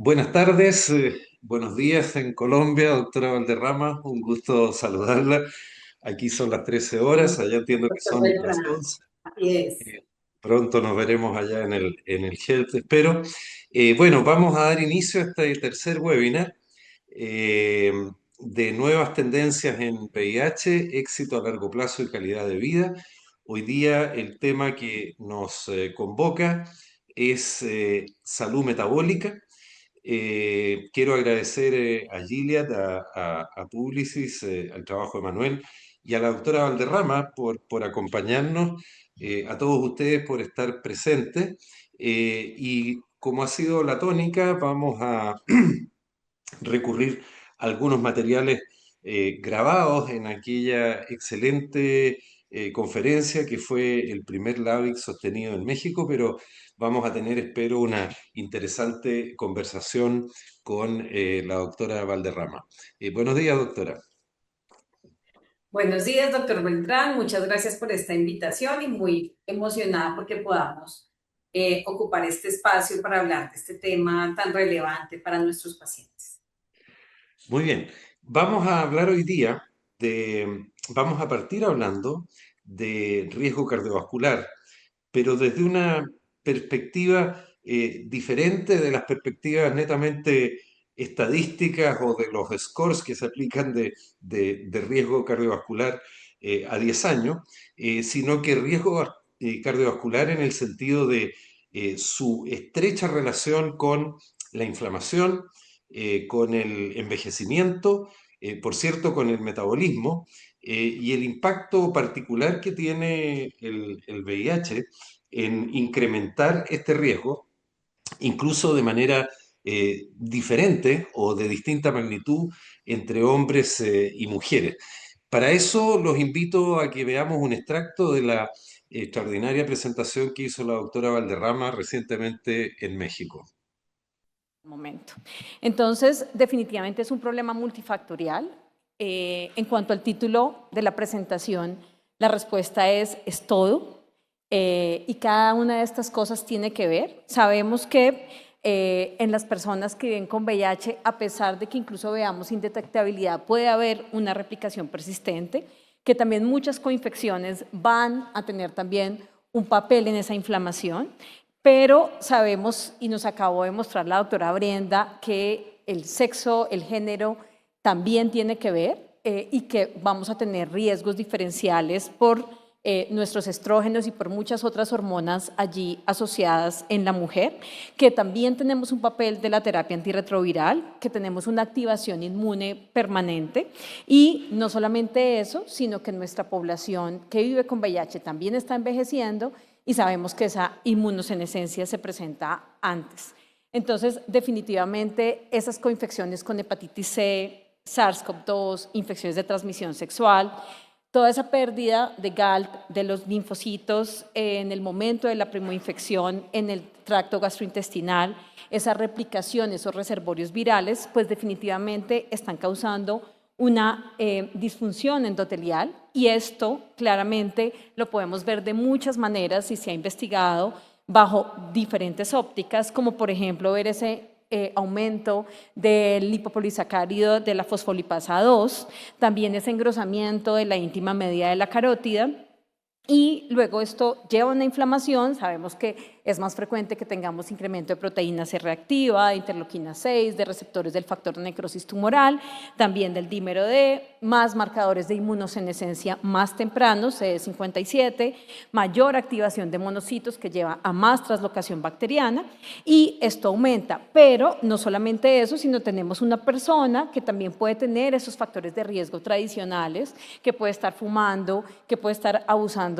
Buenas tardes, buenos días en Colombia, doctora Valderrama, un gusto saludarla. Aquí son las 13 horas, allá entiendo que Doctor son las Beltrán, 11. así es. Pronto nos veremos allá en el Health, espero. Bueno, vamos a dar inicio a este tercer webinar eh, de nuevas tendencias en VIH, éxito a largo plazo y calidad de vida. Hoy día el tema que nos convoca es salud metabólica. Quiero agradecer a Gilead, a Publicis, al trabajo de Manuel y a la doctora Valderrama por acompañarnos, a todos ustedes por estar presentes. Y como ha sido la tónica, vamos a recurrir a algunos materiales grabados en aquella excelente conferencia que fue el primer LAVIX sostenido en México, pero vamos a tener, espero, una interesante conversación con la doctora Valderrama. Buenos días, doctora. Buenos días, doctor Beltrán. Muchas gracias por esta invitación y muy emocionada porque podamos ocupar este espacio para hablar de este tema tan relevante para nuestros pacientes. Muy bien, vamos a hablar hoy día vamos a partir hablando de riesgo cardiovascular, pero desde una perspectiva diferente de las perspectivas netamente estadísticas o de los scores que se aplican de riesgo cardiovascular a 10 años, sino que riesgo cardiovascular en el sentido de su estrecha relación con la inflamación, con el envejecimiento, por cierto, con el metabolismo y el impacto particular que tiene el VIH en incrementar este riesgo, incluso de manera diferente o de distinta magnitud entre hombres y mujeres. Para eso los invito a que veamos un extracto de la extraordinaria presentación que hizo la doctora Valderrama recientemente en México. Momento. Entonces, definitivamente es un problema multifactorial. En cuanto al título de la presentación, la respuesta es todo. Y cada una de estas cosas tiene que ver. Sabemos que en las personas que viven con VIH, a pesar de que incluso veamos indetectabilidad, puede haber una replicación persistente, que también muchas coinfecciones van a tener también un papel en esa inflamación, pero sabemos, y nos acabó de mostrar la doctora Brenda, que el sexo, el género, también tiene que ver y que vamos a tener riesgos diferenciales por nuestros estrógenos y por muchas otras hormonas allí asociadas en la mujer, que también tenemos un papel de la terapia antirretroviral, que tenemos una activación inmune permanente y no solamente eso, sino que nuestra población que vive con VIH también está envejeciendo y sabemos que esa inmunosenescencia se presenta antes. Entonces, definitivamente, esas coinfecciones con hepatitis C, SARS-CoV-2, infecciones de transmisión sexual, toda esa pérdida de GALT, de los linfocitos en el momento de la primoinfección en el tracto gastrointestinal, esa replicación, esos reservorios virales, pues definitivamente están causando una disfunción endotelial y esto claramente lo podemos ver de muchas maneras y se ha investigado bajo diferentes ópticas, como por ejemplo ver ese aumento del lipopolisacárido de la fosfolipasa 2, también ese engrosamiento de la íntima media de la carótida y luego esto lleva a una inflamación. Sabemos que es más frecuente que tengamos incremento de proteína C reactiva, de interleuquina 6, de receptores del factor de necrosis tumoral, también del dímero D, más marcadores de inmunosenescencia más tempranos, CD57, mayor activación de monocitos que lleva a más translocación bacteriana y esto aumenta. Pero no solamente eso, sino tenemos una persona que también puede tener esos factores de riesgo tradicionales, que puede estar fumando, que puede estar abusando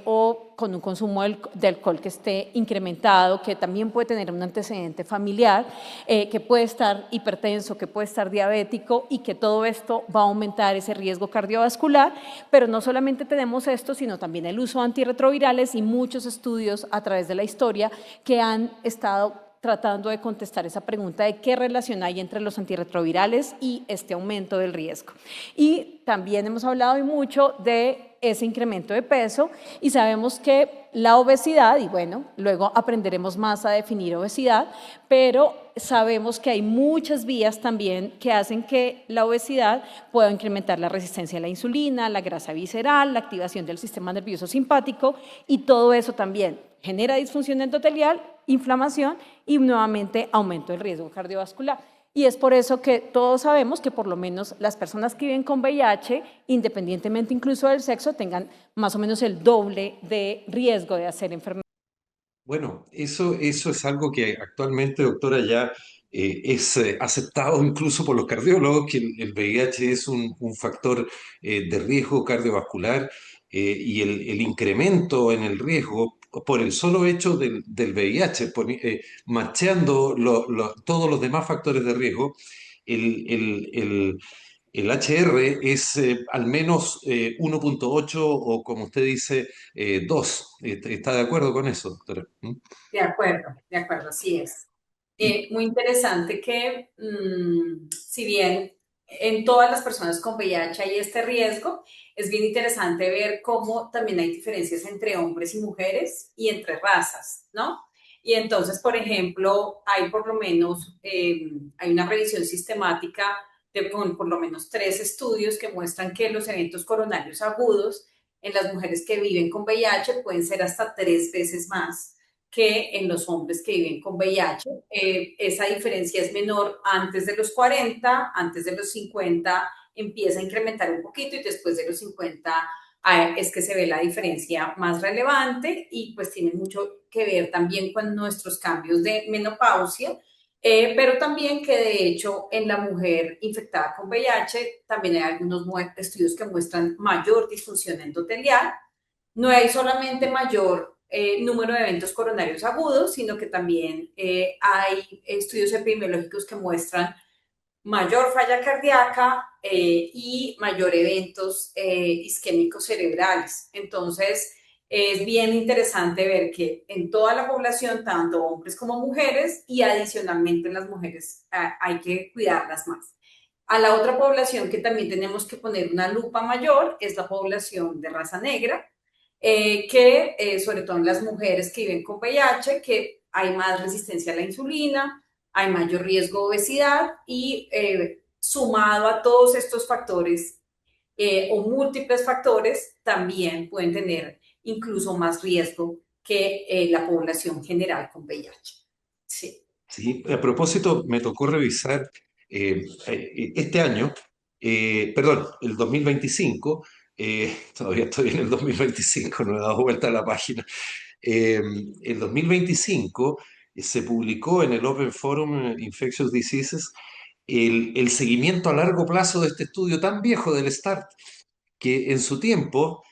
o con un consumo de alcohol que esté incrementado, que también puede tener un antecedente familiar, que puede estar hipertenso, que puede estar diabético y que todo esto va a aumentar ese riesgo cardiovascular. Pero no solamente tenemos esto, sino también el uso de antirretrovirales y muchos estudios a través de la historia que han estado tratando de contestar esa pregunta de qué relación hay entre los antirretrovirales y este aumento del riesgo. Y también hemos hablado hoy mucho de ese incremento de peso y sabemos que la obesidad, y bueno, luego aprenderemos más a definir obesidad, pero sabemos que hay muchas vías también que hacen que la obesidad pueda incrementar la resistencia a la insulina, la grasa visceral, la activación del sistema nervioso simpático, y todo eso también genera disfunción endotelial, inflamación y nuevamente aumento del riesgo cardiovascular. Y es por eso que todos sabemos que por lo menos las personas que viven con VIH, independientemente incluso del sexo, tengan más o menos el doble de riesgo de hacer enfermedad. Bueno, eso es algo que actualmente, doctora, ya es aceptado incluso por los cardiólogos, que el VIH es un factor de riesgo cardiovascular, y el incremento en el riesgo por el solo hecho del VIH, macheando todos los demás factores de riesgo, el, el- el- el HR es al menos 1,8 o como usted dice, 2. ¿Está de acuerdo con eso, doctora? ¿Mm? De acuerdo, así es. Y Muy interesante que, si bien en todas las personas con VIH hay este riesgo, es bien interesante ver cómo también hay diferencias entre hombres y mujeres y entre razas, ¿no? Y entonces, por ejemplo, hay por lo menos, hay una revisión sistemática con por lo menos 3 estudios que muestran que los eventos coronarios agudos en las mujeres que viven con VIH pueden ser hasta 3 veces más que en los hombres que viven con VIH. Esa diferencia es menor antes de los 40, antes de los 50 empieza a incrementar un poquito y después de los 50 es que se ve la diferencia más relevante y pues tiene mucho que ver también con nuestros cambios de menopausia, pero también que de hecho en la mujer infectada con VIH también hay algunos estudios que muestran mayor disfunción endotelial. No hay solamente mayor número de eventos coronarios agudos, sino que también hay estudios epidemiológicos que muestran mayor falla cardíaca y mayor eventos isquémicos cerebrales. Entonces, es bien interesante ver que en toda la población, tanto hombres como mujeres, y adicionalmente en las mujeres, hay que cuidarlas más. A la otra población que también tenemos que poner una lupa mayor es la población de raza negra, sobre todo en las mujeres que viven con VIH, que hay más resistencia a la insulina, hay mayor riesgo de obesidad y sumado a todos estos factores o múltiples factores, también pueden tener incluso más riesgo que la población general con VIH. Sí. sí, a propósito, me tocó revisar este año, perdón, el 2025, todavía estoy en el 2025, no he dado vuelta a la página. Eh, el 2025 se publicó en el Open Forum Infectious Diseases el seguimiento a largo plazo de este estudio tan viejo del START, que en su tiempo,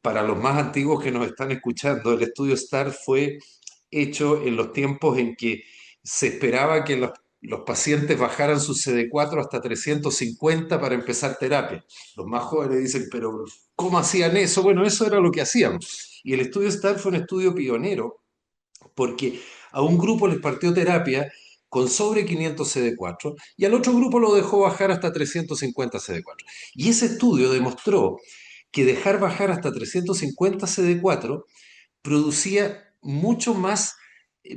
para los más antiguos que nos están escuchando, el estudio START fue hecho en los tiempos en que se esperaba que los pacientes bajaran su CD4 hasta 350 para empezar terapia. Los más jóvenes dicen, pero ¿cómo hacían eso? Bueno, eso era lo que hacían. Y el estudio STAR fue un estudio pionero porque a un grupo les partió terapia con sobre 500 CD4 y al otro grupo lo dejó bajar hasta 350 CD4. Y ese estudio demostró que dejar bajar hasta 350 CD4 producía mucho más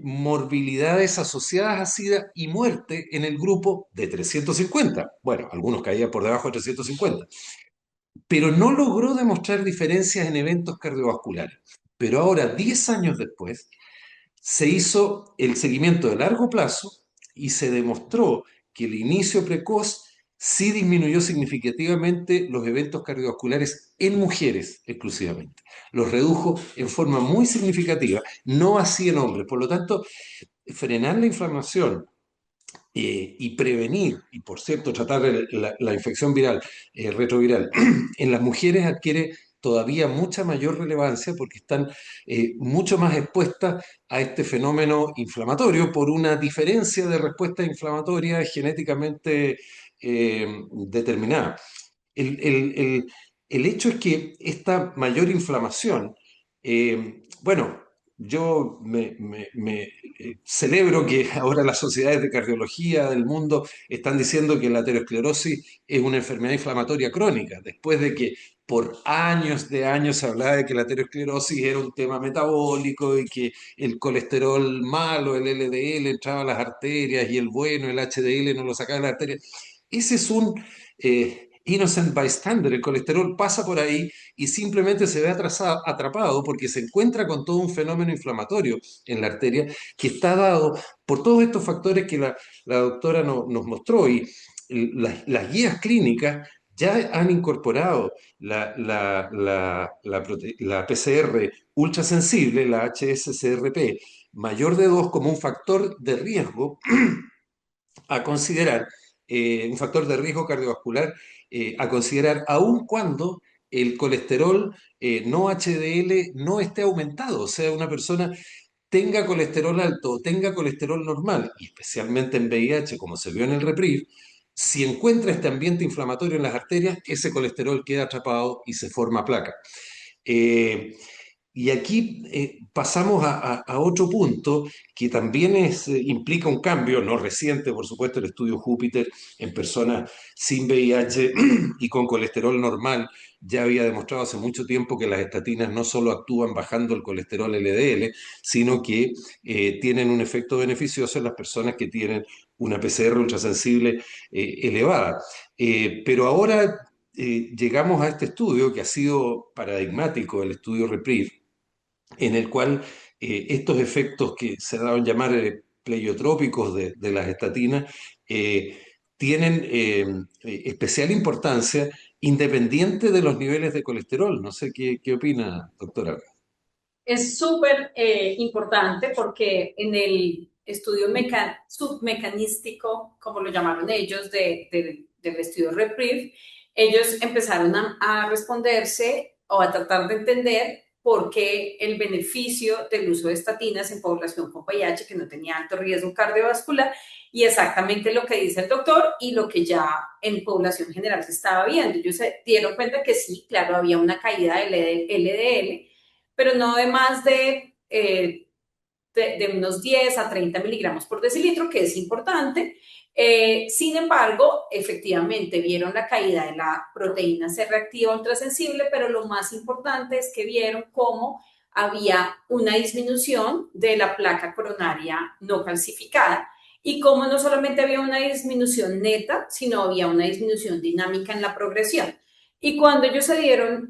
morbilidades asociadas a SIDA y muerte en el grupo de 350. Bueno, algunos caían por debajo de 350, pero no logró demostrar diferencias en eventos cardiovasculares. Pero ahora, 10 años después, se hizo el seguimiento de largo plazo y se demostró que el inicio precoz sí disminuyó significativamente los eventos cardiovasculares en mujeres exclusivamente. Los redujo en forma muy significativa, no así en hombres. Por lo tanto, frenar la inflamación y prevenir, y por cierto, tratar la infección viral, retroviral, en las mujeres adquiere todavía mucha mayor relevancia porque están mucho más expuestas a este fenómeno inflamatorio por una diferencia de respuesta inflamatoria genéticamente determinada. El, el- el- el hecho es que esta mayor inflamación, bueno, yo celebro que ahora las sociedades de cardiología del mundo están diciendo que la aterosclerosis es una enfermedad inflamatoria crónica, después de que por años de años se hablaba de que la aterosclerosis era un tema metabólico y que el colesterol malo, el LDL, entraba a las arterias y el bueno, el HDL, no lo sacaba de las arterias. Ese es un innocent bystander, el colesterol pasa por ahí y simplemente se ve atrapado porque se encuentra con todo un fenómeno inflamatorio en la arteria que está dado por todos estos factores que la doctora nos mostró. Y las guías clínicas ya han incorporado la PCR ultrasensible, la HSCRP, mayor de 2 como un factor de riesgo a considerar, un factor de riesgo cardiovascular a considerar aun cuando el colesterol no HDL no esté aumentado, o sea, una persona tenga colesterol alto o tenga colesterol normal, y especialmente en VIH, como se vio en el REPRIV, si encuentra este ambiente inflamatorio en las arterias, ese colesterol queda atrapado y se forma placa. Eh, y aquí pasamos a otro punto que también implica un cambio, no reciente, por supuesto, el estudio Júpiter en personas sin VIH y con colesterol normal ya había demostrado hace mucho tiempo que las estatinas no solo actúan bajando el colesterol LDL, sino que tienen un efecto beneficioso en las personas que tienen una PCR ultrasensible elevada. Pero ahora llegamos a este estudio que ha sido paradigmático, el estudio REPRIV, en el cual estos efectos que se daban llamar pleiotrópicos de las estatinas tienen especial importancia independiente de los niveles de colesterol. No sé qué opina, doctora. Es súper importante porque en el estudio submecanístico, como lo llamaron ellos, del estudio REPRIV, ellos empezaron a responderse o a tratar de entender por qué el beneficio del uso de estatinas en población con VIH que no tenía alto riesgo cardiovascular y exactamente lo que dice el doctor y lo que ya en población general se estaba viendo. Ellos se dieron cuenta que sí, claro, había una caída del LDL, pero no de más de unos 10 a 30 miligramos por decilitro, que es importante. Sin embargo, efectivamente vieron la caída de la proteína C reactiva ultrasensible, pero lo más importante es que vieron cómo había una disminución de la placa coronaria no calcificada y cómo no solamente había una disminución neta, sino había una disminución dinámica en la progresión. Y cuando ellos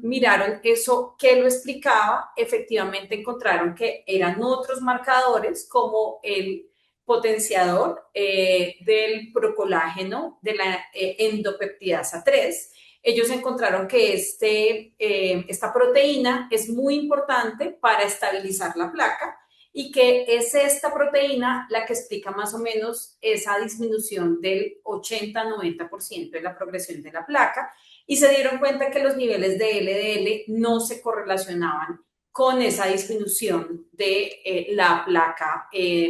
miraron eso que lo explicaba, efectivamente encontraron que eran otros marcadores como el potenciador del procolágeno de la endopeptidasa 3. Ellos encontraron que esta proteína es muy importante para estabilizar la placa y que es esta proteína la que explica más o menos esa disminución del 80-90% de la progresión de la placa y se dieron cuenta que los niveles de LDL no se correlacionaban con esa disminución de la placa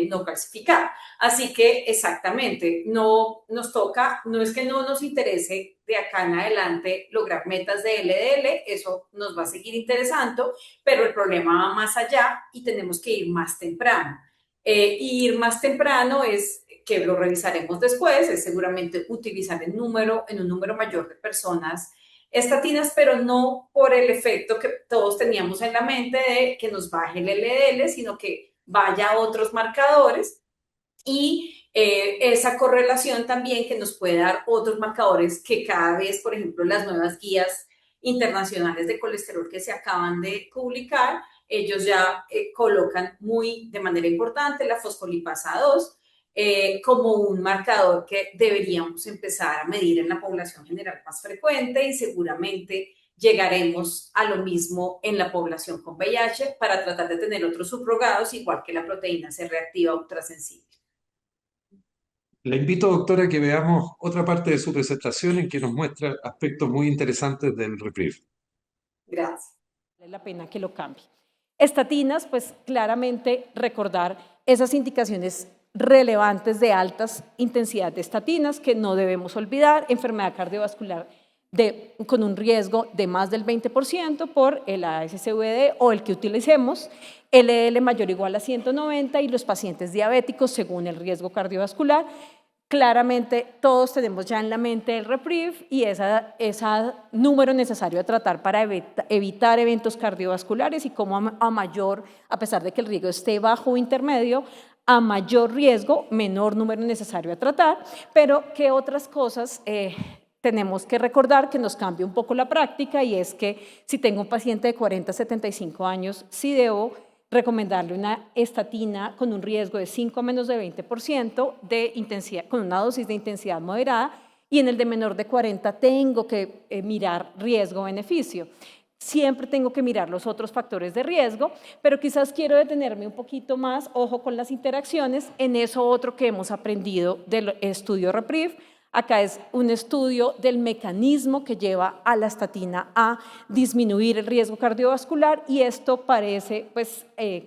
no calcificada. Así que exactamente, no nos toca, no es que no nos interese de acá en adelante lograr metas de LDL, eso nos va a seguir interesando, pero el problema va más allá y tenemos que ir más temprano. Y ir más temprano es que lo revisaremos después, es seguramente utilizar en un número mayor de personas estatinas, pero no por el efecto que todos teníamos en la mente de que nos baje el LDL, sino que vaya a otros marcadores y esa correlación también que nos puede dar otros marcadores que cada vez, por ejemplo, las nuevas guías internacionales de colesterol que se acaban de publicar, ellos ya colocan de manera importante la fosfolipasa 2 como un marcador que deberíamos empezar a medir en la población general más frecuente y seguramente llegaremos a lo mismo en la población con VIH para tratar de tener otros subrogados, igual que la proteína C reactiva ultrasensible. La invito, doctora, a que veamos otra parte de su presentación en que nos muestra aspectos muy interesantes del REPRIV. Gracias. Vale la pena que lo cambie. Estatinas, pues claramente recordar esas indicaciones relevantes de altas intensidad de estatinas que no debemos olvidar, enfermedad cardiovascular con un riesgo de más del 20% por el ASCVD o el que utilicemos, LDL mayor o igual a 190 y los pacientes diabéticos según el riesgo cardiovascular. Claramente todos tenemos ya en la mente el REPRIEV y ese número necesario a tratar para evitar eventos cardiovasculares y como a pesar de que el riesgo esté bajo o intermedio, a mayor riesgo, menor número necesario a tratar, pero ¿qué otras cosas tenemos que recordar que nos cambia un poco la práctica? Y es que si tengo un paciente de 40 a 75 años, sí debo recomendarle una estatina con un riesgo de 5 a menos de 20% de intensidad, con una dosis de intensidad moderada, y en el de menor de 40 tengo que mirar riesgo-beneficio. Siempre tengo que mirar los otros factores de riesgo, pero quizás quiero detenerme un poquito más, ojo con las interacciones, en eso otro que hemos aprendido del estudio REPRIEV. Acá es un estudio del mecanismo que lleva a la estatina a disminuir el riesgo cardiovascular y esto parece, pues,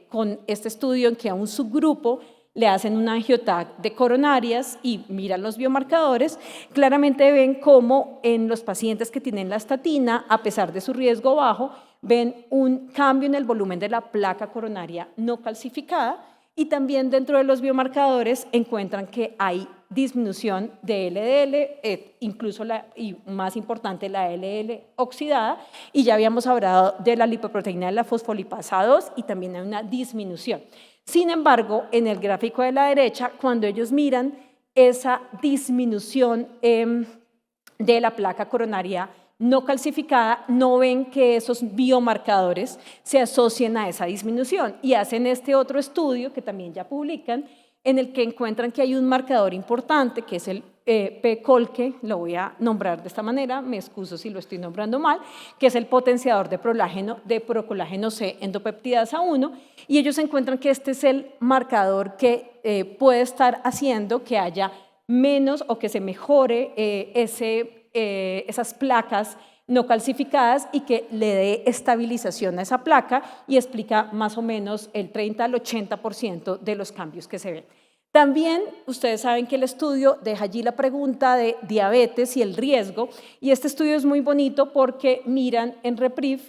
con este estudio en que a un subgrupo le hacen un angioTAC de coronarias y miran los biomarcadores, claramente ven cómo en los pacientes que tienen la estatina, a pesar de su riesgo bajo, ven un cambio en el volumen de la placa coronaria no calcificada y también dentro de los biomarcadores encuentran que hay disminución de LDL, incluso y más importante la LDL oxidada, y ya habíamos hablado de la lipoproteína de la fosfolipasa 2 y también hay una disminución. Sin embargo, en el gráfico de la derecha, cuando ellos miran esa disminución de la placa coronaria no calcificada, no ven que esos biomarcadores se asocien a esa disminución y hacen este otro estudio que también ya publican, en el que encuentran que hay un marcador importante, que es el P-Colque, lo voy a nombrar de esta manera, me excuso si lo estoy nombrando mal, que es el potenciador de procolágeno C endopeptidasa 1, y ellos encuentran que este es el marcador que puede estar haciendo que haya menos o que se mejore esas placas no calcificadas y que le dé estabilización a esa placa y explica más o menos el 30 al 80% de los cambios que se ven. También ustedes saben que el estudio deja allí la pregunta de diabetes y el riesgo, y este estudio es muy bonito porque miran en REPRIEV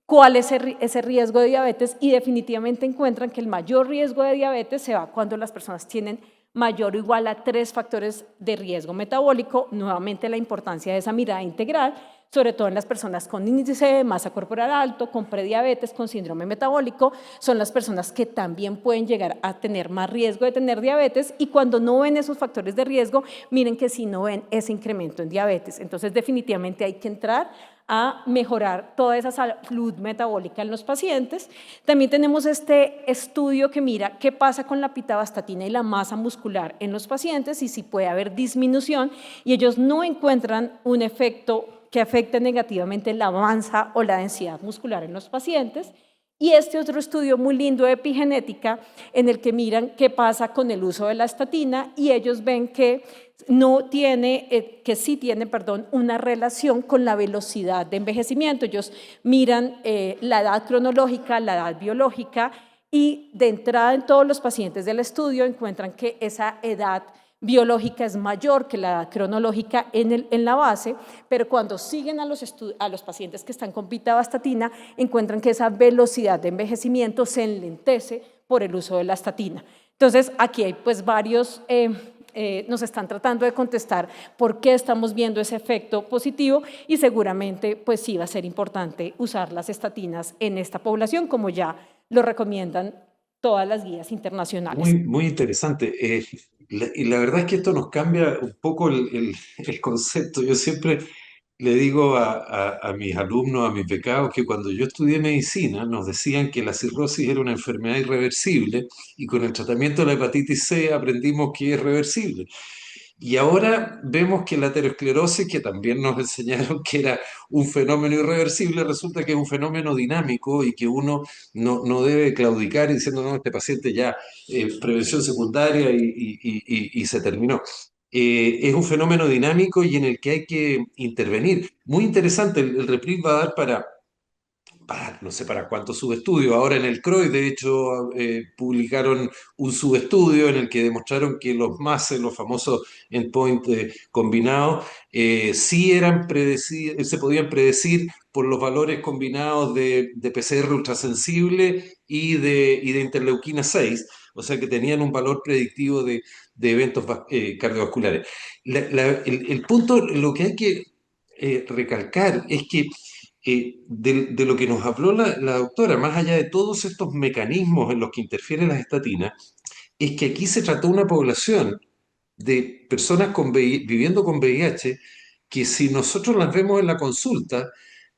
cuál es ese riesgo de diabetes y definitivamente encuentran que el mayor riesgo de diabetes se va cuando las personas tienen mayor o igual a 3 factores de riesgo metabólico, nuevamente la importancia de esa mirada integral, sobre todo en las personas con índice de masa corporal alto, con prediabetes, con síndrome metabólico, son las personas que también pueden llegar a tener más riesgo de tener diabetes y cuando no ven esos factores de riesgo, miren que si no ven ese incremento en diabetes. Entonces definitivamente hay que entrar a mejorar toda esa salud metabólica en los pacientes. También tenemos este estudio que mira qué pasa con la pitavastatina y la masa muscular en los pacientes y si puede haber disminución y ellos no encuentran un efecto que afecte negativamente la masa o la densidad muscular en los pacientes. Y este otro estudio muy lindo de epigenética en el que miran qué pasa con el uso de la estatina y ellos ven que sí tiene, una relación con la velocidad de envejecimiento. Ellos miran la edad cronológica, la edad biológica y de entrada en todos los pacientes del estudio encuentran que esa edad biológica es mayor que la edad cronológica en la base, pero cuando siguen a los pacientes que están con pitavastatina, encuentran que esa velocidad de envejecimiento se enlentece por el uso de la estatina. Entonces, aquí hay pues varios, nos están tratando de contestar por qué estamos viendo ese efecto positivo y seguramente pues sí va a ser importante usar las estatinas en esta población, como ya lo recomiendan todas las guías internacionales. Muy interesante. Y la verdad es que esto nos cambia un poco el concepto. Yo siempre le digo a mis alumnos, a mis becados, que cuando yo estudié medicina nos decían que la cirrosis era una enfermedad irreversible y con el tratamiento de la hepatitis C aprendimos que es reversible. Y ahora vemos que la aterosclerosis, que también nos enseñaron que era un fenómeno irreversible, resulta que es un fenómeno dinámico y que uno no debe claudicar diciendo, no, este paciente ya, prevención secundaria y se terminó. Es un fenómeno dinámico y en el que hay que intervenir. Muy interesante, el REPRIEV va a dar no sé para cuántos subestudios. Ahora en el CROI, de hecho, publicaron un subestudio en el que demostraron que los MASE, los famosos endpoint combinados, sí se podían predecir por los valores combinados de PCR ultrasensible y de interleuquina 6, o sea que tenían un valor predictivo de eventos cardiovasculares. El punto, lo que hay que recalcar es que de lo que nos habló la doctora, más allá de todos estos mecanismos en los que interfieren las estatinas, es que aquí se trató una población de personas viviendo con VIH que si nosotros las vemos en la consulta,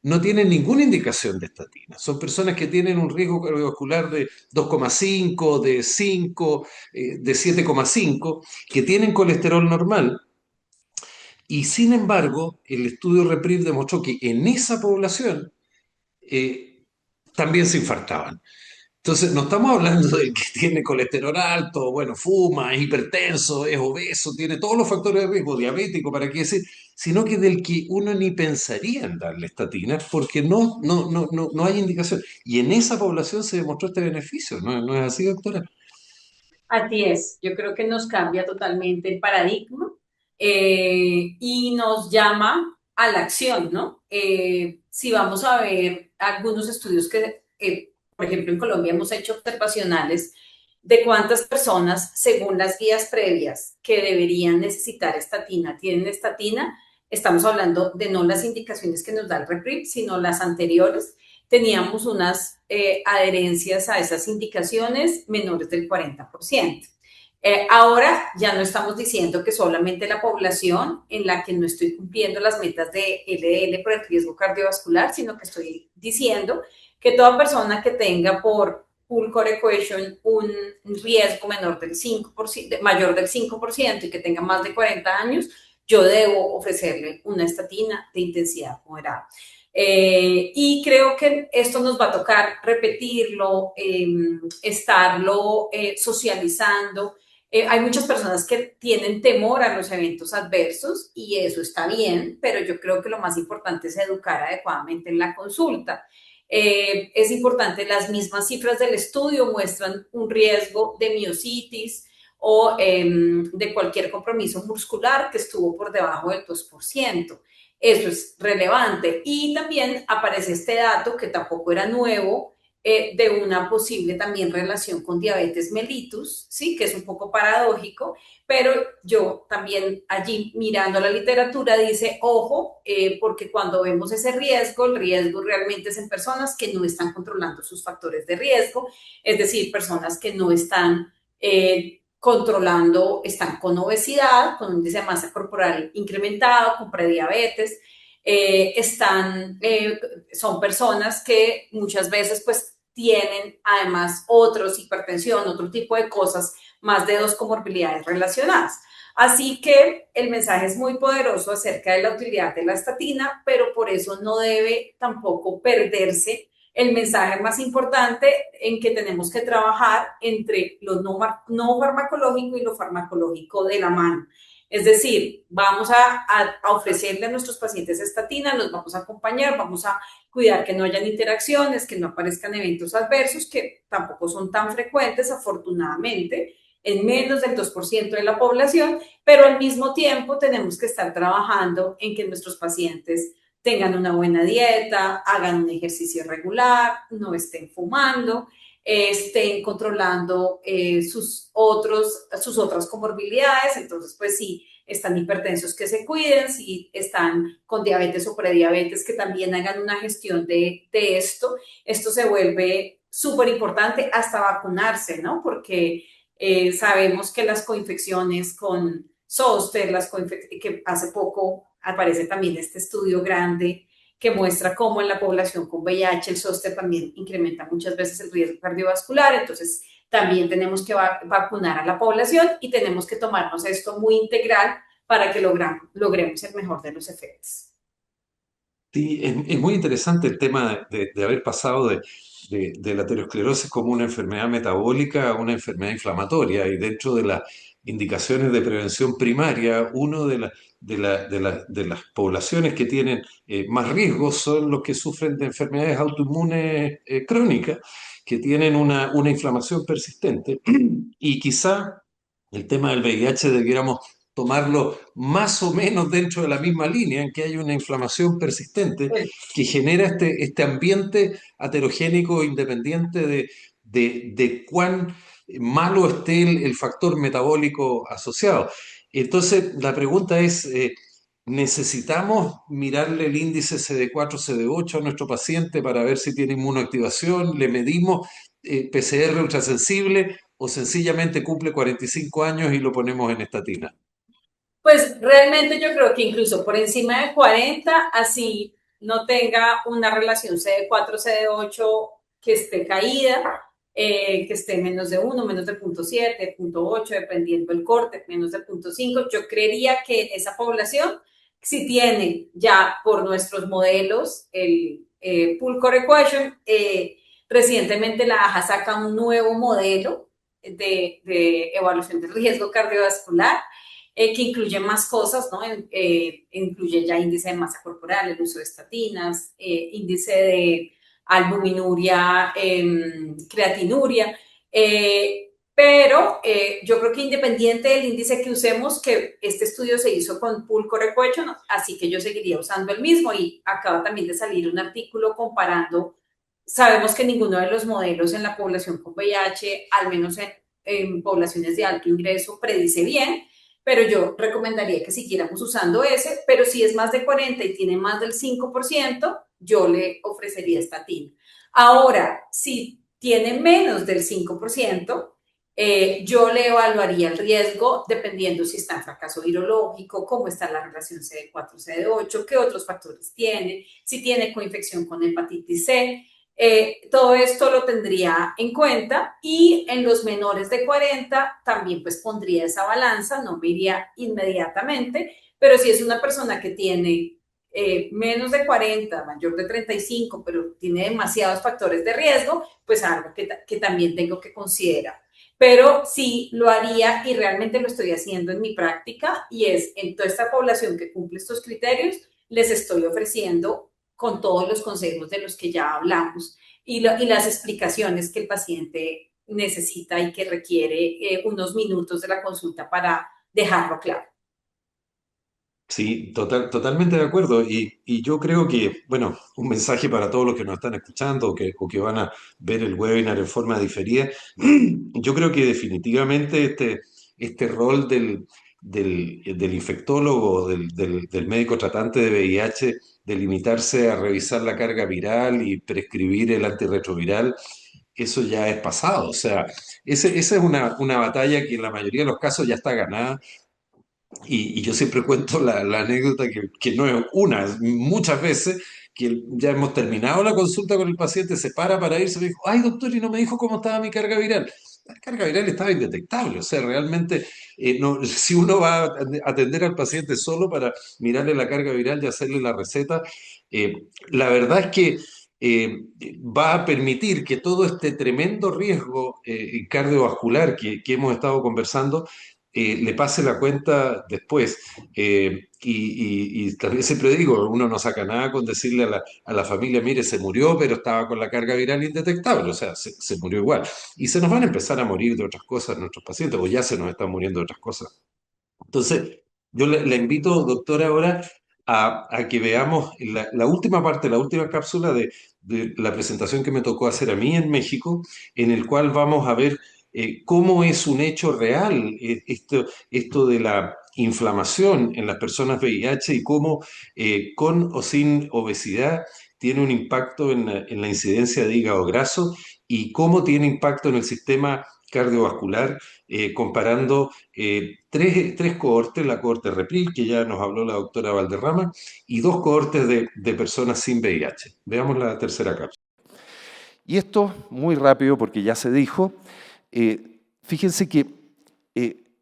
no tienen ninguna indicación de estatina. Son personas que tienen un riesgo cardiovascular de 2,5, de 5, de 7,5, que tienen colesterol normal. Y sin embargo, el estudio REPRIV demostró que en esa población eh, también se infartaban. Entonces, no estamos hablando del que tiene colesterol alto, bueno, fuma, es hipertenso, es obeso, tiene todos los factores de riesgo, diabético, para qué decir, sino que del que uno ni pensaría en darle estatinas porque no hay indicación. Y en esa población se demostró este beneficio, ¿no es así, doctora? Así es, yo creo que nos cambia totalmente el paradigma y nos llama a la acción, ¿no? Si vamos a ver algunos estudios por ejemplo, en Colombia hemos hecho observacionales de cuántas personas, según las guías previas que deberían necesitar estatina, tienen estatina, estamos hablando de no las indicaciones que nos da el REPRIP, sino las anteriores, teníamos unas adherencias a esas indicaciones menores del 40%. Ahora ya no estamos diciendo que solamente la población en la que no estoy cumpliendo las metas de LDL por el riesgo cardiovascular, sino que estoy diciendo que toda persona que tenga por pool core equation un riesgo menor del 5%, mayor del 5% y que tenga más de 40 años, yo debo ofrecerle una estatina de intensidad moderada. Y creo que esto nos va a tocar repetirlo, estarlo socializando. Hay muchas personas que tienen temor a los eventos adversos y eso está bien, pero yo creo que lo más importante es educar adecuadamente en la consulta. Es importante, las mismas cifras del estudio muestran un riesgo de miositis o de cualquier compromiso muscular que estuvo por debajo del 2%. Eso es relevante. Y también aparece este dato que tampoco era nuevo, de una posible también relación con diabetes mellitus, ¿sí? Que es un poco paradójico, pero yo también allí mirando la literatura dice, ojo, porque cuando vemos ese riesgo, el riesgo realmente es en personas que no están controlando sus factores de riesgo, es decir, personas que no están controlando, están con obesidad, con un índice de masa corporal incrementado, con prediabetes, son personas que muchas veces pues tienen además otros, hipertensión, otro tipo de cosas, más de 2 comorbilidades relacionadas. Así que el mensaje es muy poderoso acerca de la utilidad de la estatina, pero por eso no debe tampoco perderse el mensaje más importante en que tenemos que trabajar entre lo no farmacológico y lo farmacológico de la mano. Es decir, vamos a ofrecerle a nuestros pacientes estatina, los vamos a acompañar, vamos a cuidar que no hayan interacciones, que no aparezcan eventos adversos, que tampoco son tan frecuentes, afortunadamente, en menos del 2% de la población, pero al mismo tiempo tenemos que estar trabajando en que nuestros pacientes tengan una buena dieta, hagan un ejercicio regular, no estén fumando, estén controlando sus otras comorbilidades. Entonces, pues si están hipertensos, que se cuiden, si están con diabetes o prediabetes, que también hagan una gestión de esto. Esto se vuelve súper importante hasta vacunarse, ¿no? Porque sabemos que las coinfecciones con zóster, que hace poco aparece también este estudio grande que muestra cómo en la población con VIH el zóster también incrementa muchas veces el riesgo cardiovascular. Entonces, también tenemos que vacunar a la población y tenemos que tomarnos esto muy integral para que logremos el mejor de los efectos. Sí, es muy interesante el tema de haber pasado de la aterosclerosis como una enfermedad metabólica a una enfermedad inflamatoria y dentro de las indicaciones de prevención primaria, uno de las poblaciones que tienen más riesgos son los que sufren de enfermedades autoinmunes crónicas, que tienen una inflamación persistente. Y quizá el tema del VIH debiéramos tomarlo más o menos dentro de la misma línea, en que hay una inflamación persistente que genera este ambiente heterogénico independiente de cuán malo esté el factor metabólico asociado. Entonces, la pregunta es, ¿necesitamos mirarle el índice CD4, CD8 a nuestro paciente para ver si tiene inmunoactivación? ¿Le medimos PCR ultrasensible o sencillamente cumple 45 años y lo ponemos en estatina? Pues realmente yo creo que incluso por encima de 40, así no tenga una relación CD4, CD8 que esté caída, que esté menos de 1, menos de 0.7, 0.8, dependiendo del corte, menos de 0.5, yo creería que esa población, si tiene ya por nuestros modelos el Pool Core Equation, recientemente la AJA saca un nuevo modelo de evaluación de riesgo cardiovascular, que incluye más cosas, ¿no? Incluye ya índice de masa corporal, el uso de estatinas, índice de albuminuria, creatinuria, pero yo creo que independiente del índice que usemos, que este estudio se hizo con Pool Core Equation, así que yo seguiría usando el mismo, y acaba también de salir un artículo comparando. Sabemos que ninguno de los modelos en la población con VIH, al menos en poblaciones de alto ingreso, predice bien, pero yo recomendaría que siguiéramos usando ese, pero si es más de 40 y tiene más del 5%, yo le ofrecería estatina. Ahora, si tiene menos del 5%, yo le evaluaría el riesgo dependiendo si está en fracaso virológico, cómo está la relación CD4, CD8, qué otros factores tiene, si tiene coinfección con hepatitis C. Todo esto lo tendría en cuenta, y en los menores de 40 también pues pondría esa balanza, no me iría inmediatamente, pero si es una persona que tiene menos de 40, mayor de 35, pero tiene demasiados factores de riesgo, pues algo que también tengo que considerar. Pero sí lo haría, y realmente lo estoy haciendo en mi práctica, y es en toda esta población que cumple estos criterios, les estoy ofreciendo con todos los consejos de los que ya hablamos, y las explicaciones que el paciente necesita y que requiere unos minutos de la consulta para dejarlo claro. Sí, totalmente de acuerdo. Y yo creo que, bueno, un mensaje para todos los que nos están escuchando o que van a ver el webinar en forma diferida. Yo creo que definitivamente este rol del infectólogo, del médico tratante de VIH, de limitarse a revisar la carga viral y prescribir el antirretroviral, eso ya es pasado. O sea, esa es una batalla que en la mayoría de los casos ya está ganada. Y yo siempre cuento la anécdota que no es una, es muchas veces que ya hemos terminado la consulta con el paciente, se para irse y me dijo, ay doctor, y no me dijo cómo estaba mi carga viral. La carga viral estaba indetectable, o sea, realmente si uno va a atender al paciente solo para mirarle la carga viral y hacerle la receta, la verdad es que va a permitir que todo este tremendo riesgo cardiovascular que hemos estado conversando le pase la cuenta después. Y también siempre digo, uno no saca nada con decirle a la familia, mire, se murió, pero estaba con la carga viral indetectable, o sea, se murió igual. Y se nos van a empezar a morir de otras cosas nuestros pacientes, o ya se nos están muriendo de otras cosas. Entonces, yo le invito, doctora, ahora a que veamos la última parte, la última cápsula de la presentación que me tocó hacer a mí en México, en el cual vamos a ver cómo es un hecho real esto de la inflamación en las personas VIH y cómo con o sin obesidad tiene un impacto en la incidencia de hígado graso y cómo tiene impacto en el sistema cardiovascular, comparando tres cohortes, la cohorte Repril, que ya nos habló la doctora Valderrama, y dos cohortes de personas sin VIH. Veamos la tercera cápsula. Y esto muy rápido porque ya se dijo. Fíjense que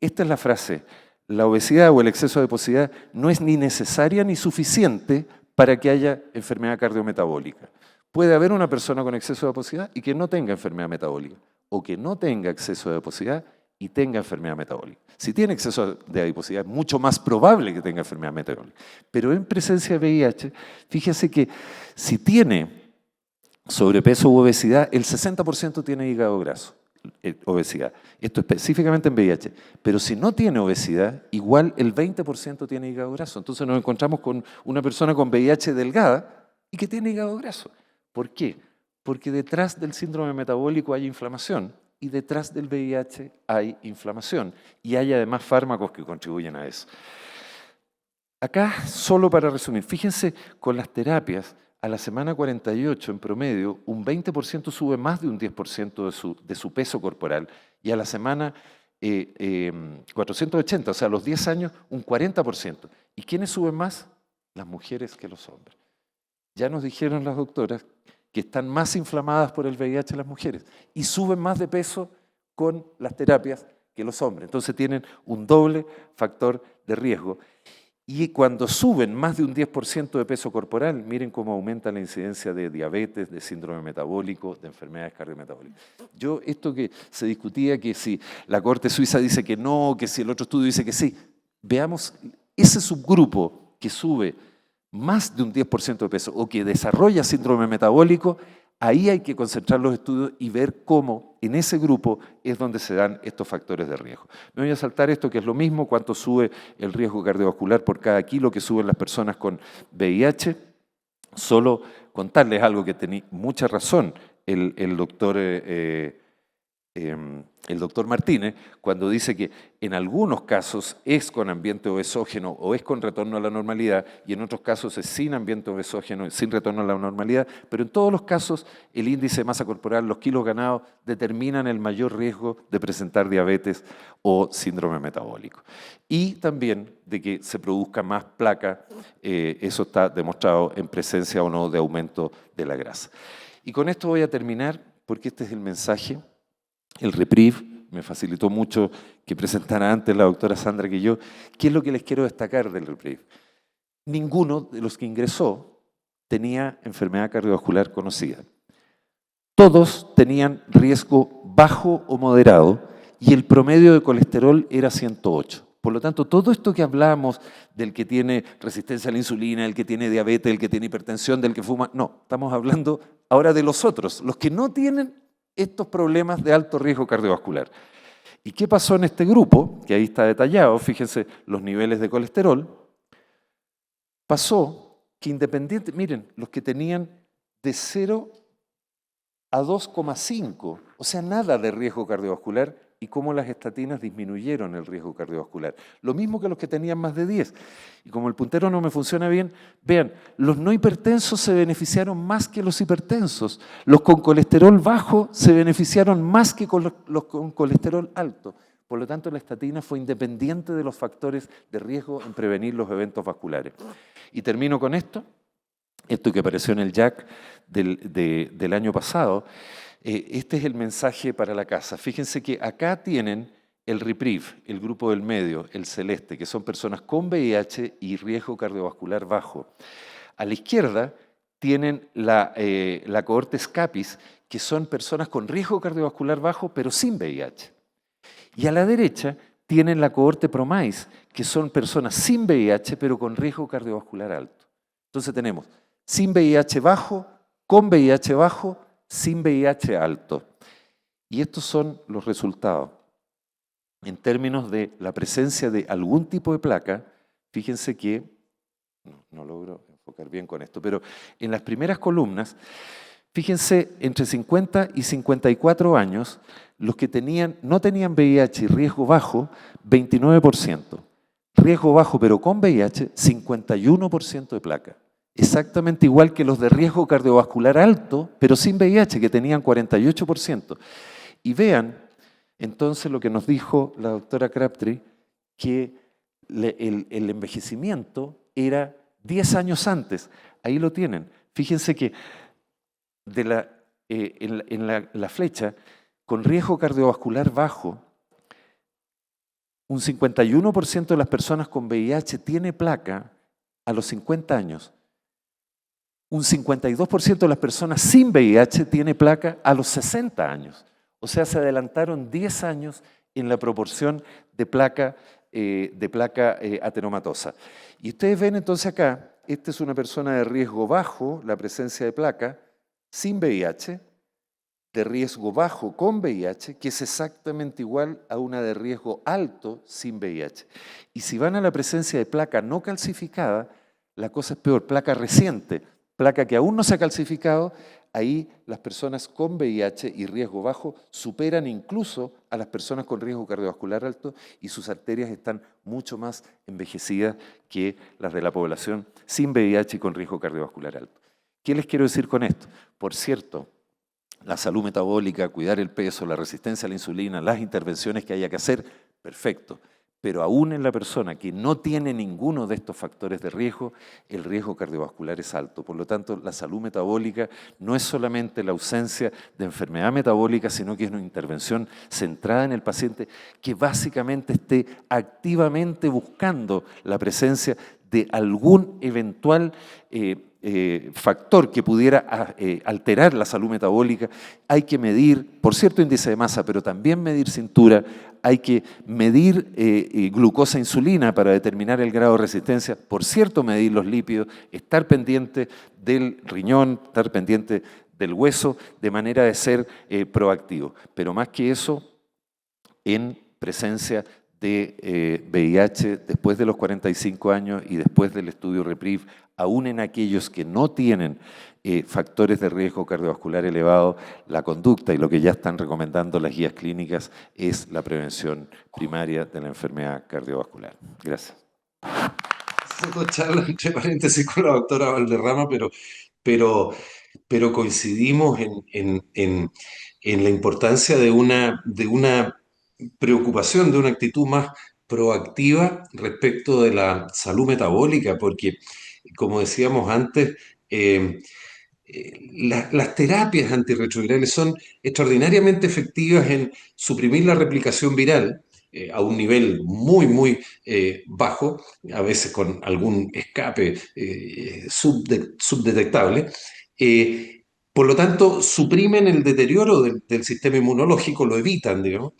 esta es la frase: la obesidad o el exceso de adiposidad no es ni necesaria ni suficiente para que haya enfermedad cardiometabólica. Puede haber una persona con exceso de adiposidad y que no tenga enfermedad metabólica, o que no tenga exceso de adiposidad y tenga enfermedad metabólica. Si tiene exceso de adiposidad, es mucho más probable que tenga enfermedad metabólica. Pero en presencia de VIH, fíjese que si tiene sobrepeso u obesidad, el 60% tiene hígado graso, obesidad. Esto específicamente en VIH. Pero si no tiene obesidad, igual el 20% tiene hígado graso. Entonces nos encontramos con una persona con VIH delgada y que tiene hígado graso. ¿Por qué? Porque detrás del síndrome metabólico hay inflamación y detrás del VIH hay inflamación y hay además fármacos que contribuyen a eso. Acá, solo para resumir, fíjense con las terapias, a la semana 48 en promedio, un 20% sube más de un 10% de su peso corporal y a la semana 480, o sea, a los 10 años, un 40%. ¿Y quiénes suben más? Las mujeres que los hombres. Ya nos dijeron las doctoras que están más inflamadas por el VIH las mujeres y suben más de peso con las terapias que los hombres. Entonces tienen un doble factor de riesgo. Y cuando suben más de un 10% de peso corporal, miren cómo aumenta la incidencia de diabetes, de síndrome metabólico, de enfermedades cardiometabólicas. Esto que se discutía, que si la Corte Suiza dice que no, que si el otro estudio dice que sí, veamos ese subgrupo que sube más de un 10% de peso o que desarrolla síndrome metabólico, ahí hay que concentrar los estudios y ver cómo en ese grupo es donde se dan estos factores de riesgo. Me voy a saltar esto que es lo mismo, cuánto sube el riesgo cardiovascular por cada kilo que suben las personas con VIH. Solo contarles algo que tenía mucha razón el doctor Martínez cuando dice que en algunos casos es con ambiente obesógeno o es con retorno a la normalidad y en otros casos es sin ambiente obesógeno, sin retorno a la normalidad, pero en todos los casos el índice de masa corporal, los kilos ganados, determinan el mayor riesgo de presentar diabetes o síndrome metabólico. Y también de que se produzca más placa, eso está demostrado en presencia o no de aumento de la grasa. Y con esto voy a terminar porque este es el mensaje. El REPRIV me facilitó mucho que presentara antes la doctora Sandra que yo. ¿Qué es lo que les quiero destacar del REPRIV? Ninguno de los que ingresó tenía enfermedad cardiovascular conocida. Todos tenían riesgo bajo o moderado y el promedio de colesterol era 108. Por lo tanto, todo esto que hablamos del que tiene resistencia a la insulina, el que tiene diabetes, el que tiene hipertensión, del que fuma, no, estamos hablando ahora de los otros, los que no tienen estos problemas de alto riesgo cardiovascular. ¿Y qué pasó en este grupo? Que ahí está detallado, fíjense los niveles de colesterol. Pasó que independiente, miren, los que tenían de 0 a 2,5, o sea, nada de riesgo cardiovascular, y cómo las estatinas disminuyeron el riesgo cardiovascular. Lo mismo que los que tenían más de 10. Y como el puntero no me funciona bien, vean, los no hipertensos se beneficiaron más que los hipertensos. Los con colesterol bajo se beneficiaron más que los con colesterol alto. Por lo tanto, la estatina fue independiente de los factores de riesgo en prevenir los eventos vasculares. Y termino con esto que apareció en el JAC del año pasado. Este es el mensaje para la casa. Fíjense que acá tienen el REPRIV, el grupo del medio, el celeste, que son personas con VIH y riesgo cardiovascular bajo. A la izquierda tienen la cohorte SCAPIS, que son personas con riesgo cardiovascular bajo, pero sin VIH. Y a la derecha tienen la cohorte PROMISE, que son personas sin VIH, pero con riesgo cardiovascular alto. Entonces tenemos sin VIH bajo, con VIH bajo, sin VIH alto. Y estos son los resultados. En términos de la presencia de algún tipo de placa, fíjense que, no logro enfocar bien con esto, pero en las primeras columnas, fíjense, entre 50 y 54 años, los que no tenían VIH y riesgo bajo, 29%. Riesgo bajo pero con VIH, 51% de placa. Exactamente igual que los de riesgo cardiovascular alto, pero sin VIH, que tenían 48%. Y vean, entonces, lo que nos dijo la doctora Crabtree, que el envejecimiento era 10 años antes. Ahí lo tienen. Fíjense que en la flecha, con riesgo cardiovascular bajo, un 51% de las personas con VIH tiene placa a los 50 años. Un 52% de las personas sin VIH tiene placa a los 60 años. O sea, se adelantaron 10 años en la proporción de placa ateromatosa. Y ustedes ven entonces acá, esta es una persona de riesgo bajo, la presencia de placa, sin VIH, de riesgo bajo con VIH, que es exactamente igual a una de riesgo alto sin VIH. Y si van a la presencia de placa no calcificada, la cosa es peor, placa reciente, placa que aún no se ha calcificado, ahí las personas con VIH y riesgo bajo superan incluso a las personas con riesgo cardiovascular alto y sus arterias están mucho más envejecidas que las de la población sin VIH y con riesgo cardiovascular alto. ¿Qué les quiero decir con esto? Por cierto, la salud metabólica, cuidar el peso, la resistencia a la insulina, las intervenciones que haya que hacer, perfecto. Pero aún en la persona que no tiene ninguno de estos factores de riesgo, el riesgo cardiovascular es alto. Por lo tanto, la salud metabólica no es solamente la ausencia de enfermedad metabólica, sino que es una intervención centrada en el paciente que básicamente esté activamente buscando la presencia de algún eventual factor que pudiera alterar la salud metabólica. Hay que medir, por cierto, índice de masa, pero también medir cintura, hay que medir glucosa e insulina para determinar el grado de resistencia, por cierto, medir los lípidos, estar pendiente del riñón, estar pendiente del hueso, de manera de ser proactivo. Pero más que eso, en presencia de VIH después de los 45 años y después del estudio REPRIV, aún en aquellos que no tienen factores de riesgo cardiovascular elevado, la conducta y lo que ya están recomendando las guías clínicas es la prevención primaria de la enfermedad cardiovascular. Gracias. Dos charlas entre paréntesis con la doctora Valderrama, pero coincidimos en la importancia de una preocupación, de una actitud más proactiva respecto de la salud metabólica, porque, como decíamos antes, las terapias antirretrovirales son extraordinariamente efectivas en suprimir la replicación viral a un nivel muy bajo, a veces con algún escape subdetectable. Por lo tanto, suprimen el deterioro del sistema inmunológico, lo evitan, digamos,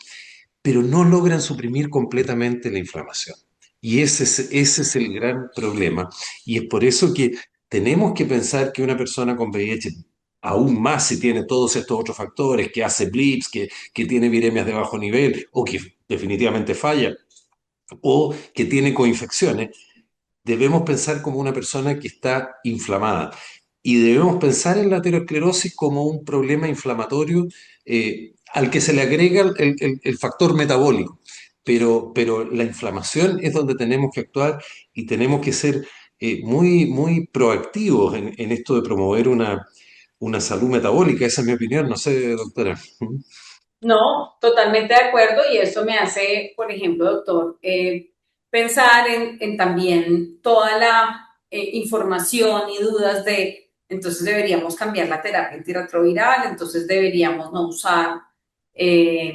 pero no logran suprimir completamente la inflamación. Y ese es el gran problema. Y es por eso que tenemos que pensar que una persona con VIH, aún más si tiene todos estos otros factores, que hace blips, que tiene viremias de bajo nivel, o que definitivamente falla, o que tiene coinfecciones, debemos pensar como una persona que está inflamada. Y debemos pensar en la aterosclerosis como un problema inflamatorio al que se le agrega el factor metabólico. Pero la inflamación es donde tenemos que actuar y tenemos que ser muy proactivos en esto de promover una salud metabólica. Esa es mi opinión, no sé, doctora. No, totalmente de acuerdo y eso me hace, por ejemplo, doctor, pensar en también toda la información y dudas de, entonces deberíamos cambiar la terapia antirretroviral, entonces deberíamos no usar eh,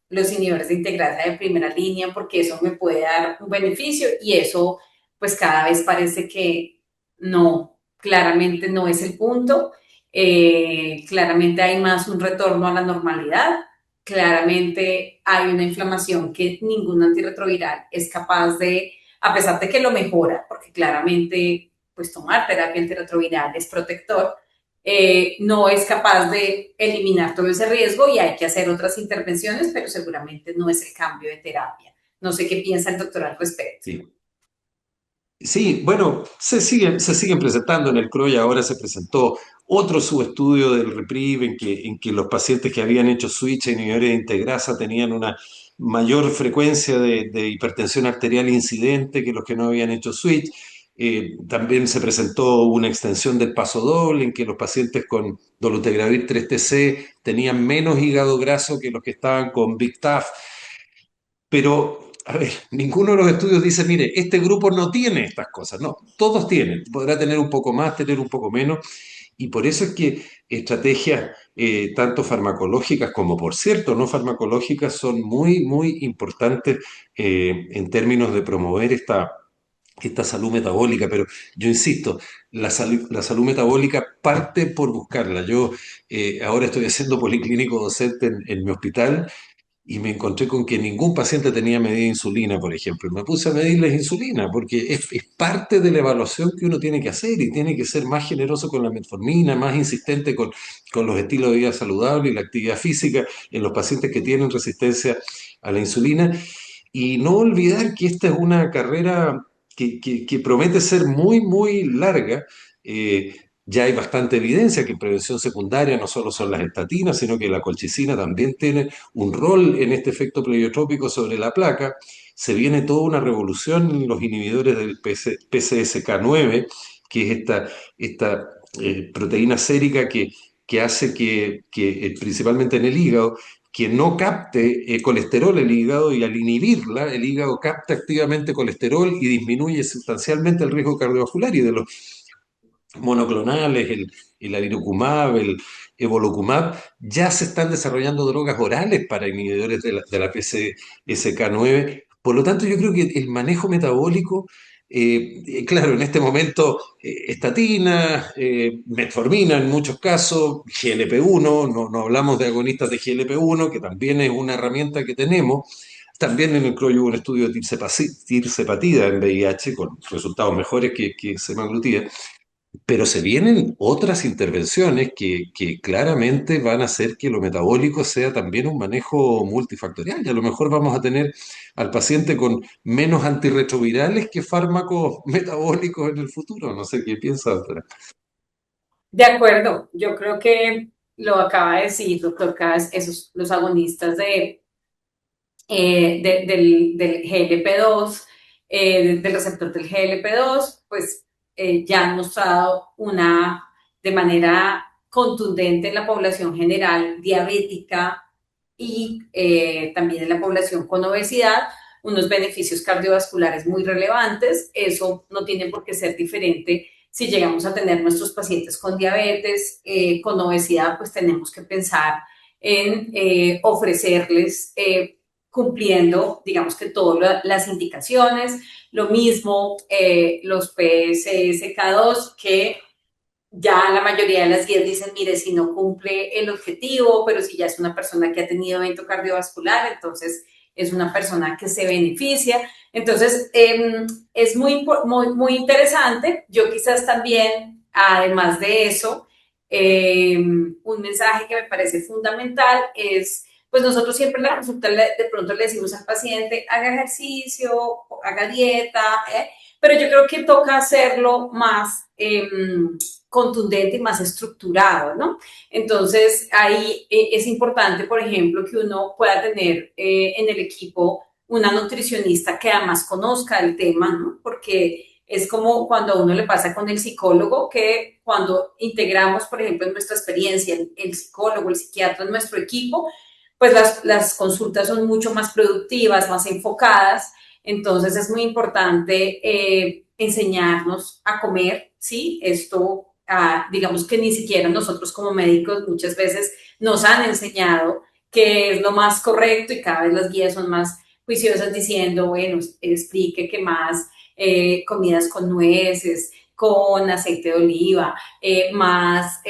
los inhibidores de integrasa de primera línea porque eso me puede dar un beneficio y eso pues cada vez parece que no, claramente no es el punto. Claramente hay más un retorno a la normalidad, claramente hay una inflamación que ningún antirretroviral es capaz de, a pesar de que lo mejora, porque claramente pues tomar terapia antirretroviral es protector, no es capaz de eliminar todo ese riesgo y hay que hacer otras intervenciones, pero seguramente no es el cambio de terapia. No sé qué piensa el doctor al respecto. Sí. Sí, bueno, se siguen presentando en el CROI, ahora se presentó otro subestudio del REPRIV en que los pacientes que habían hecho switch a inhibidores de integrasa tenían una mayor frecuencia de hipertensión arterial incidente que los que no habían hecho switch. También se presentó una extensión del paso doble en que los pacientes con dolutegravir 3-TC tenían menos hígado graso que los que estaban con Big TAF. Pero, a ver, ninguno de los estudios dice, mire, este grupo no tiene estas cosas. No, todos tienen. Podrá tener un poco más, tener un poco menos. Y por eso es que estrategias tanto farmacológicas como, por cierto, no farmacológicas son muy importantes en términos de promover esta salud metabólica. Pero yo insisto, la salud metabólica parte por buscarla. Yo ahora estoy haciendo policlínico docente en mi hospital y me encontré con que ningún paciente tenía medida de insulina, por ejemplo. Me puse a medirles insulina porque es parte de la evaluación que uno tiene que hacer y tiene que ser más generoso con la metformina, más insistente con los estilos de vida saludables y la actividad física en los pacientes que tienen resistencia a la insulina. Y no olvidar que esta es una carrera que promete ser muy, muy larga. Ya hay bastante evidencia que en prevención secundaria no solo son las estatinas, sino que la colchicina también tiene un rol en este efecto pleiotrópico sobre la placa. Se viene toda una revolución en los inhibidores del PCSK9, que es esta proteína sérica que hace principalmente en el hígado, que no capte colesterol el hígado, y al inhibirla, el hígado capta activamente colesterol y disminuye sustancialmente el riesgo cardiovascular. Y de los monoclonales, el avirocumab, el evolocumab, ya se están desarrollando drogas orales para inhibidores de la PCSK9. Por lo tanto, yo creo que el manejo metabólico, claro, en este momento, estatina, metformina en muchos casos, GLP-1, no hablamos de agonistas de GLP-1, que también es una herramienta que tenemos. También en el CROI hubo un estudio de tirsepatida en VIH con resultados mejores que semaglutida. Pero se vienen otras intervenciones que claramente van a hacer que lo metabólico sea también un manejo multifactorial. Y a lo mejor vamos a tener al paciente con menos antirretrovirales que fármacos metabólicos en el futuro. No sé qué piensa, doctora. De acuerdo, yo creo que lo acaba de decir, doctor Cas, esos, los agonistas del GLP-2, del receptor del GLP-2, pues ya han mostrado de manera contundente en la población general diabética y también en la población con obesidad, unos beneficios cardiovasculares muy relevantes. Eso no tiene por qué ser diferente si llegamos a tener nuestros pacientes con diabetes, con obesidad, pues tenemos que pensar en ofrecerles cumpliendo, digamos que todas las indicaciones. Lo mismo los PCSK2, que ya la mayoría de las guías dicen, mire, si no cumple el objetivo, pero si ya es una persona que ha tenido evento cardiovascular, entonces es una persona que se beneficia. Entonces, es muy interesante. Yo quizás también, además de eso, un mensaje que me parece fundamental es, pues nosotros siempre en la consulta de pronto le decimos al paciente, haga ejercicio, haga dieta, pero yo creo que toca hacerlo más contundente y más estructurado, ¿no? Entonces, ahí es importante, por ejemplo, que uno pueda tener en el equipo una nutricionista que además conozca el tema, ¿no? Porque es como cuando a uno le pasa con el psicólogo, que cuando integramos, por ejemplo, en nuestra experiencia, el psicólogo, el psiquiatra en nuestro equipo, pues las consultas son mucho más productivas, más enfocadas. Entonces es muy importante enseñarnos a comer, ¿sí? Esto, digamos que ni siquiera nosotros como médicos muchas veces nos han enseñado qué es lo más correcto, y cada vez las guías son más juiciosas diciendo, bueno, explique qué más comidas con nueces, con aceite de oliva, más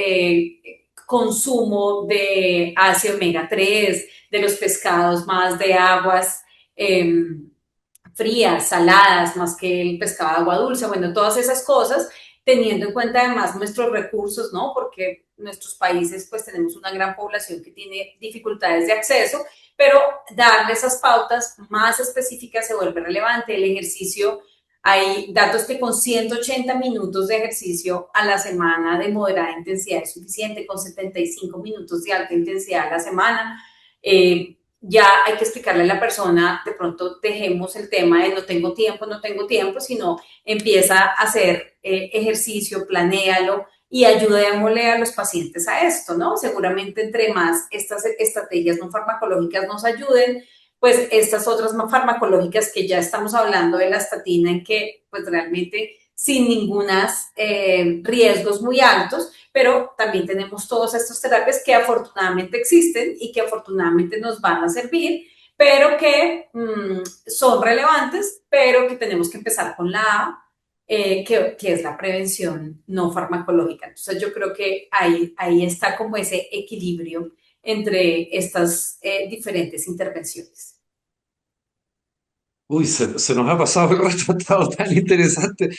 consumo de ácido omega 3, de los pescados más de aguas frías, saladas, más que el pescado de agua dulce, bueno, todas esas cosas, teniendo en cuenta además nuestros recursos, ¿no? Porque nuestros países pues tenemos una gran población que tiene dificultades de acceso, pero darle esas pautas más específicas se vuelve relevante. El ejercicio, hay datos que con 180 minutos de ejercicio a la semana de moderada intensidad es suficiente, con 75 minutos de alta intensidad a la semana. Ya hay que explicarle a la persona, de pronto dejemos el tema de no tengo tiempo, sino empieza a hacer ejercicio, planéalo y ayudémosle a los pacientes a esto, ¿no? Seguramente entre más estas estrategias no farmacológicas nos ayuden, pues estas otras no farmacológicas que ya estamos hablando de la estatina, en que pues realmente sin ningunos riesgos muy altos, pero también tenemos todas estas terapias que afortunadamente existen y que afortunadamente nos van a servir, pero que son relevantes, pero que tenemos que empezar con la A, que es la prevención no farmacológica. Entonces yo creo que ahí está como ese equilibrio entre estas diferentes intervenciones. Uy, se nos ha pasado el rato, ha estado tan interesante.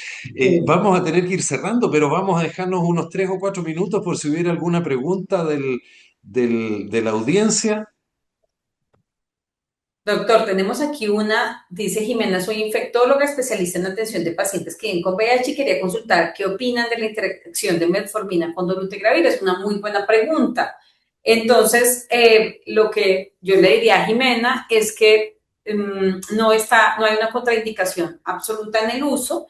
Vamos a tener que ir cerrando, pero vamos a dejarnos unos 3 o 4 minutos por si hubiera alguna pregunta de la audiencia. Doctor, tenemos aquí una, dice Jimena, soy infectóloga especialista en atención de pacientes que viven con VIH y quería consultar qué opinan de la interacción de metformina con dolutegravir. Es una muy buena pregunta. Entonces, lo que yo le diría a Jimena es que no hay una contraindicación absoluta en el uso.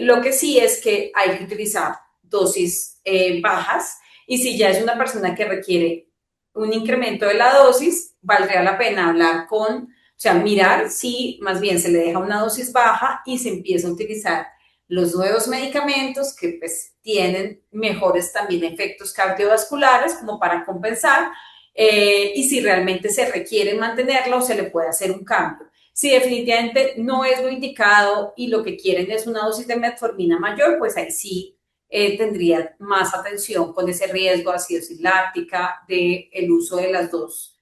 Lo que sí es que hay que utilizar dosis bajas, y si ya es una persona que requiere un incremento de la dosis, valdría la pena hablar o sea, mirar si más bien se le deja una dosis baja y se empieza a utilizar los nuevos medicamentos que pues tienen mejores también efectos cardiovasculares como para compensar, y si realmente se requiere mantenerla o se le puede hacer un cambio. Si definitivamente no es lo indicado y lo que quieren es una dosis de metformina mayor, pues ahí sí tendría más atención con ese riesgo de acidosis láctica, del uso de las dos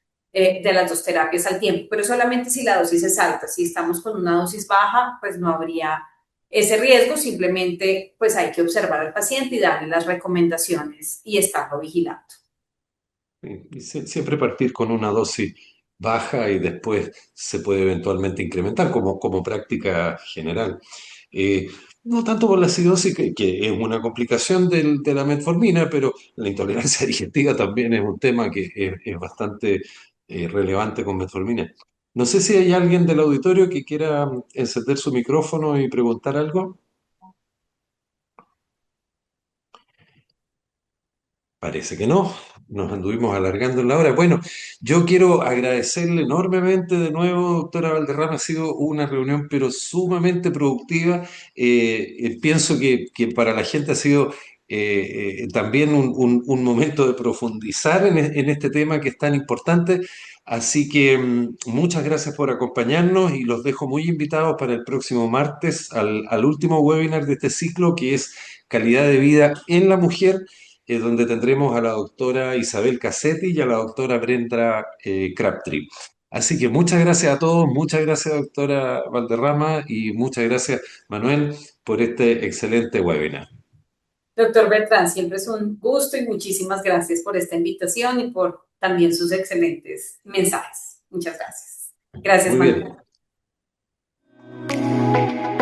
terapias al tiempo, pero solamente si la dosis es alta. Si estamos con una dosis baja, pues no habría ese riesgo, simplemente pues hay que observar al paciente y darle las recomendaciones y estarlo vigilando. Y siempre partir con una dosis baja y después se puede eventualmente incrementar como práctica general. Eh, no tanto por la acidosis, que es una complicación de la metformina, pero la intolerancia digestiva también es un tema que es bastante relevante con metformina. No sé si hay alguien del auditorio que quiera encender su micrófono y preguntar algo. Parece que no, nos anduvimos alargando en la hora. Bueno, yo quiero agradecerle enormemente de nuevo, doctora Valderrama, ha sido una reunión pero sumamente productiva. Pienso que para la gente ha sido también un momento de profundizar en este tema que es tan importante. Así que muchas gracias por acompañarnos y los dejo muy invitados para el próximo martes al último webinar de este ciclo, que es Calidad de vida en la mujer, donde tendremos a la doctora Isabel Cassetti y a la doctora Brenda Crabtree. Así que muchas gracias a todos, muchas gracias doctora Valderrama y muchas gracias Manuel por este excelente webinar. Doctor Beltrán, siempre es un gusto y muchísimas gracias por esta invitación y por también sus excelentes mensajes. Muchas gracias. Gracias, Muy Manuel. bien.